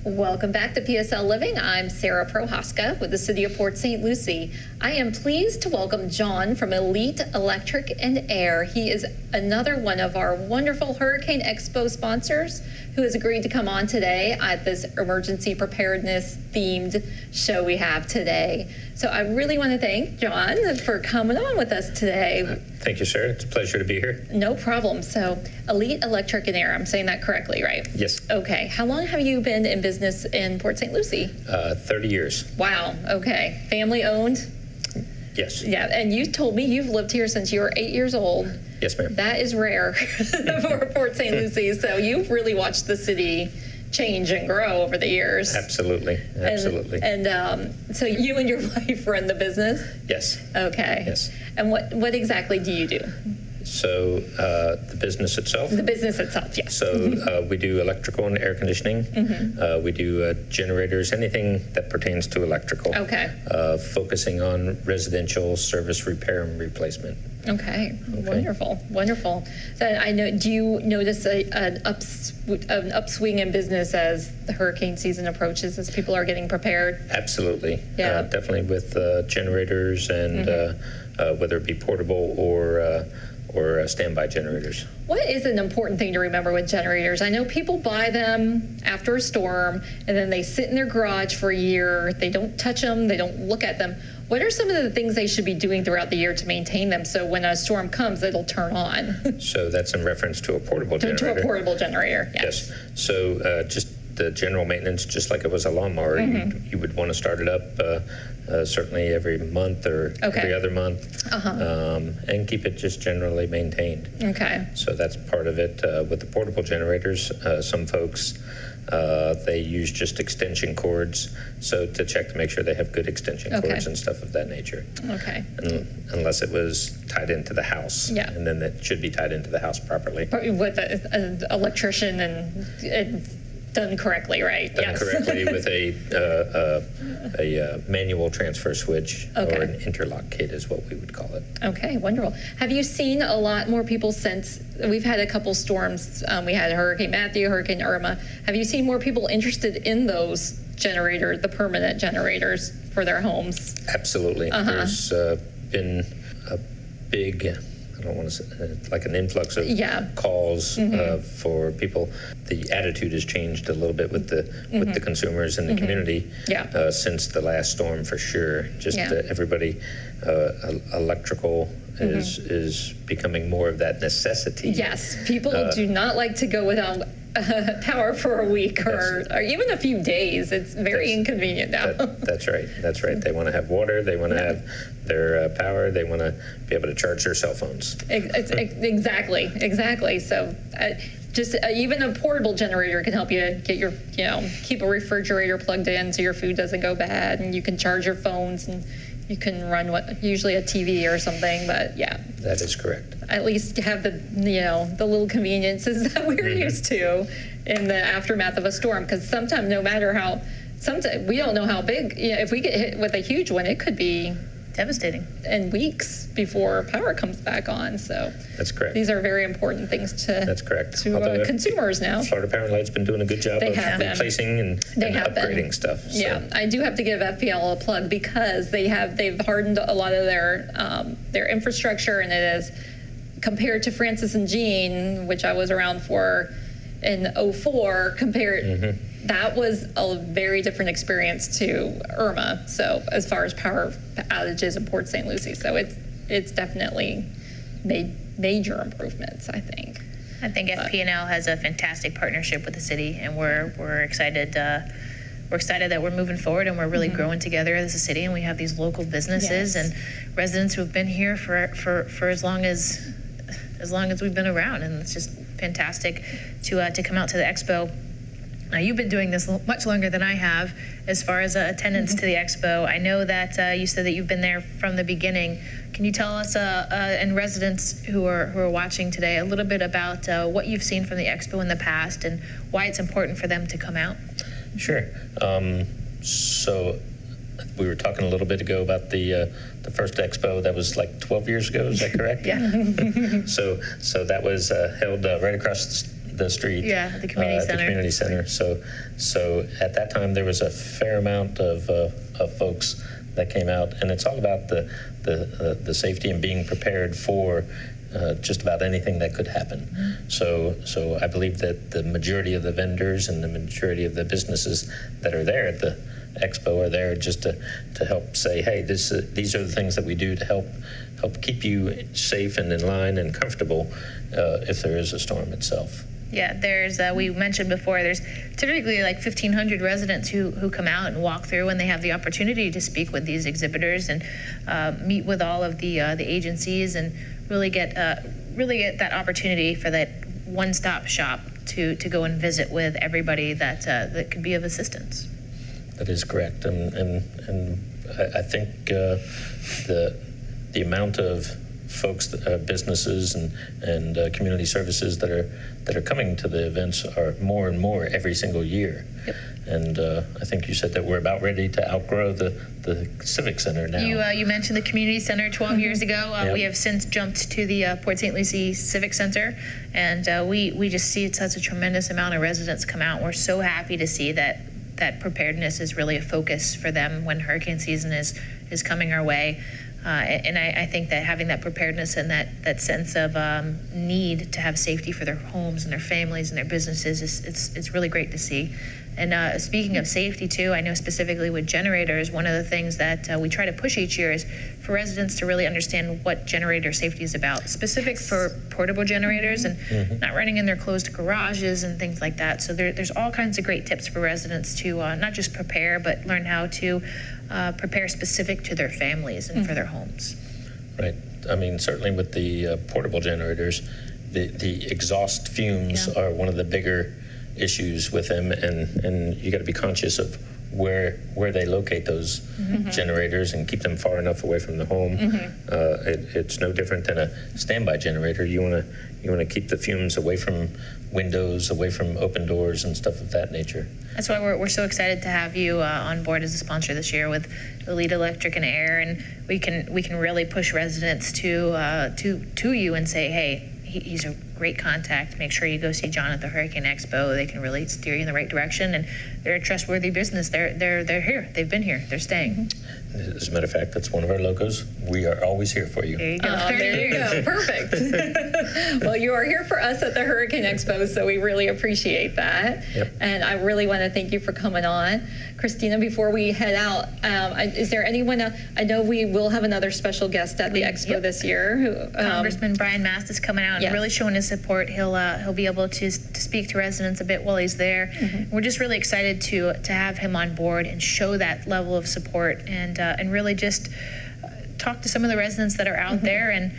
Welcome back to PSL Living. I'm Sarah Prohaska with the City of Port St. Lucie. I am pleased to welcome John from Elite Electric and Air. He is another one of our wonderful Hurricane Expo sponsors who has agreed to come on today at this emergency preparedness themed show we have today. So I really want to thank John for coming on with us today. Thank you, Sarah. It's a pleasure to be here. No problem. So Elite Electric and Air, I'm saying that correctly, right? Yes. Okay. How long have you been in business in Port St. Lucie? 30 years. Wow. Okay. Family owned? Yes. Yeah. And you told me you've lived here since you were 8 years old. Yes, ma'am. That is rare for Port St. Lucie. So you've really watched the city change and grow over the years. Absolutely. Absolutely. And so you and your wife run the business? Yes. Okay. Yes. And what exactly do you do? So the business itself? The business itself, yes. So we do electrical and air conditioning. Mm-hmm. We do generators, anything that pertains to electrical. Okay. Focusing on residential service repair and replacement. Okay. Wonderful, wonderful. So I know. Do you notice an upswing in business as the hurricane season approaches, as people are getting prepared? Absolutely. Yeah. Definitely with generators and whether it be portable or standby generators. What is an important thing to remember with generators? I know people buy them after a storm and then they sit in their garage for a year. They don't touch them. They don't look at them. What are some of the things they should be doing throughout the year to maintain them so when a storm comes, it'll turn on? So that's in reference to a portable generator. To a portable generator, yes. So just the general maintenance, just like it was a lawnmower, you would want to start it up certainly every month or every other month, and keep it just generally maintained. Okay. So that's part of it. With the portable generators, some folks, they use just extension cords, so to check to make sure they have good extension cords and stuff of that nature. Okay. Unless it was tied into the house. Yeah. And then that should be tied into the house properly. With an electrician and done correctly, right? Done correctly with a manual transfer switch or an interlock kit is what we would call it. Okay, wonderful. Have you seen a lot more people since we've had a couple storms? We had Hurricane Matthew, Hurricane Irma. Have you seen more people interested in those generators, the permanent generators for their homes? Absolutely. There's been a big, I don't want to say, like an influx of calls for people. The attitude has changed a little bit with the consumers and the community since the last storm, for sure. Just everybody, electrical is becoming more of that necessity. Yes, people do not like to go without power for a week or even a few days. It's very inconvenient now. That's right. That's right. They want to have water. They want to have their power. They want to be able to charge their cell phones. Exactly. So just even a portable generator can help you get your, keep a refrigerator plugged in so your food doesn't go bad, and you can charge your phones, and you can run usually a TV or something. But that is correct. At least have the the little conveniences that we're used to in the aftermath of a storm, because sometimes sometimes we don't know how big. If we get hit with a huge one, it could be devastating and weeks before power comes back on. So that's correct. These are very important things to consumers now. Florida Power & Light's been doing a good job of replacing and upgrading stuff. So. Yeah, I do have to give FPL a plug because they've hardened a lot of their infrastructure, and it is, compared to Francis and Jeanne, which I was around for in 2004, that was a very different experience to Irma. So as far as power outages in Port St. Lucie, so it's definitely made major improvements, I think. I think FP&L has a fantastic partnership with the city, and we're excited. We're excited that we're moving forward and we're really growing together as a city, and we have these local businesses and residents who have been here for as long as we've been around, and it's just fantastic to come out to the expo. Now, you've been doing this much longer than I have as far as attendance to the expo. I know that you said that you've been there from the beginning. Can you tell us and residents who are watching today a little bit about what you've seen from the expo in the past and why it's important for them to come out? Sure. So we were talking a little bit ago about the first expo that was like 12 years ago. Is that correct? Yeah. So that was held right across the street. Yeah, the community center. The community center. So at that time there was a fair amount of folks that came out, and it's all about the safety and being prepared for just about anything that could happen. So I believe that the majority of the vendors and the majority of the businesses that are there at the expo are there just to help say, hey, these are the things that we do to help keep you safe and in line and comfortable if there is a storm itself. Yeah, there's, we mentioned before, there's typically like 1,500 residents who come out and walk through, and they have the opportunity to speak with these exhibitors and meet with all of the agencies and really get that opportunity for that one-stop shop to go and visit with everybody that could be of assistance. That is correct, and I think the amount of folks, businesses, and community services that are coming to the events are more and more every single year. Yep. And I think you said that we're about ready to outgrow the Civic Center now. You mentioned the community center 12 years ago. Yep. We have since jumped to the Port St. Lucie Civic Center, and we just see such a tremendous amount of residents come out. We're so happy to see that preparedness is really a focus for them when hurricane season is coming our way. And I think that having that preparedness and that sense of need to have safety for their homes and their families and their businesses it's really great to see. And speaking of safety too, I know specifically with generators, one of the things that we try to push each year is for residents to really understand what generator safety is about, specific for portable generators and not running in their closed garages and things like that. So there's all kinds of great tips for residents to not just prepare, but learn how to prepare specific to their families and for their homes. Right. I mean, certainly with the portable generators, the exhaust fumes are one of the bigger issues with them, and you got to be conscious of where they locate those generators and keep them far enough away from the home. It's no different than a standby generator. You want to keep the fumes away from windows, away from open doors and stuff of that nature. That's why we're so excited to have you on board as a sponsor this year with Elite Electric and Air, and we can really push residents to you and say, hey, he's a great contact. Make sure you go see John at the Hurricane Expo. They can really steer you in the right direction, and they're a trustworthy business. They're here. They've been here. They're staying. As a matter of fact, that's one of our logos. We are always here for you. There you go. There you go. Perfect. Well, you are here for us at the Hurricane Expo, so we really appreciate that. Yep. And I really want to thank you for coming on. Christina, before we head out, is there anyone else? I know we will have another special guest at the Expo this year. Congressman Brian Mast is coming out and really showing his support. He'll be able to speak to residents a bit while he's there. We're just really excited to have him on board and show that level of support and really just talk to some of the residents that are out there and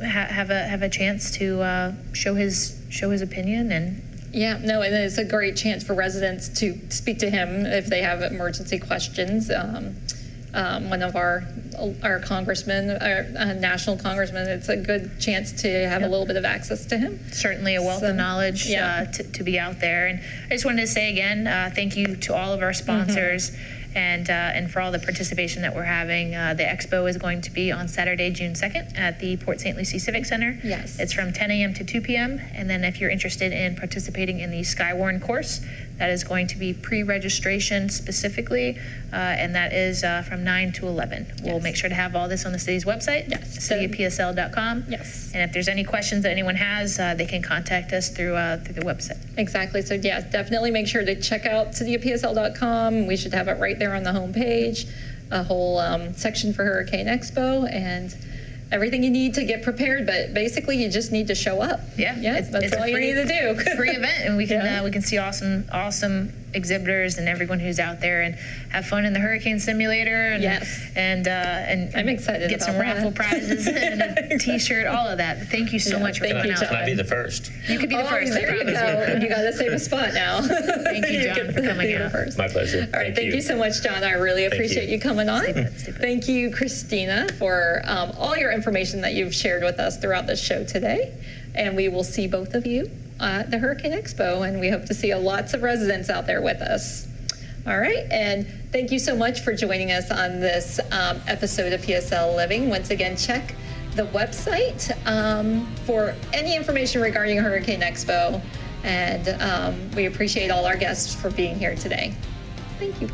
have a chance to show his opinion. And yeah, no, and it's a great chance for residents to speak to him if they have emergency questions. One of our congressmen, our national congressman, it's a good chance to have a little bit of access to him. Certainly a wealth of knowledge to be out there. And I just wanted to say again, thank you to all of our sponsors. And for all the participation that we're having. The Expo is going to be on Saturday, June 2nd at the Port St. Lucie Civic Center. Yes. It's from 10 a.m. to 2 p.m. And then if you're interested in participating in the Skywarn course, that is going to be pre-registration specifically, and that is from 9 to 11. We'll make sure to have all this on the city's website, cityofpsl.com. Yes. And if there's any questions that anyone has, they can contact us through the website. Exactly. So yeah, definitely make sure to check out cityofpsl.com. We should have it right there on the homepage, a whole section for Hurricane Expo and everything you need to get prepared, but basically you just need to show up. Yeah, that's all you need to do. Free event, and we can see awesome exhibitors and everyone who's out there and have fun in the hurricane simulator. And I'm excited. Get some raffle prizes and a T-shirt, all of that. Thank you so much for coming out. Can I be the first? You could be the first. There you go. You got to save a spot now. Thank you, John, for coming out. First. My pleasure. All right, thank you so much, John. I really appreciate you coming on. Thank you, Christina, for all your information that you've shared with us throughout the show today. And we will see both of you at the Hurricane Expo, and we hope to see lots of residents out there with us. All right, and thank you so much for joining us on this episode of PSL Living. Once again, check the website for any information regarding Hurricane Expo. And we appreciate all our guests for being here today. Thank you.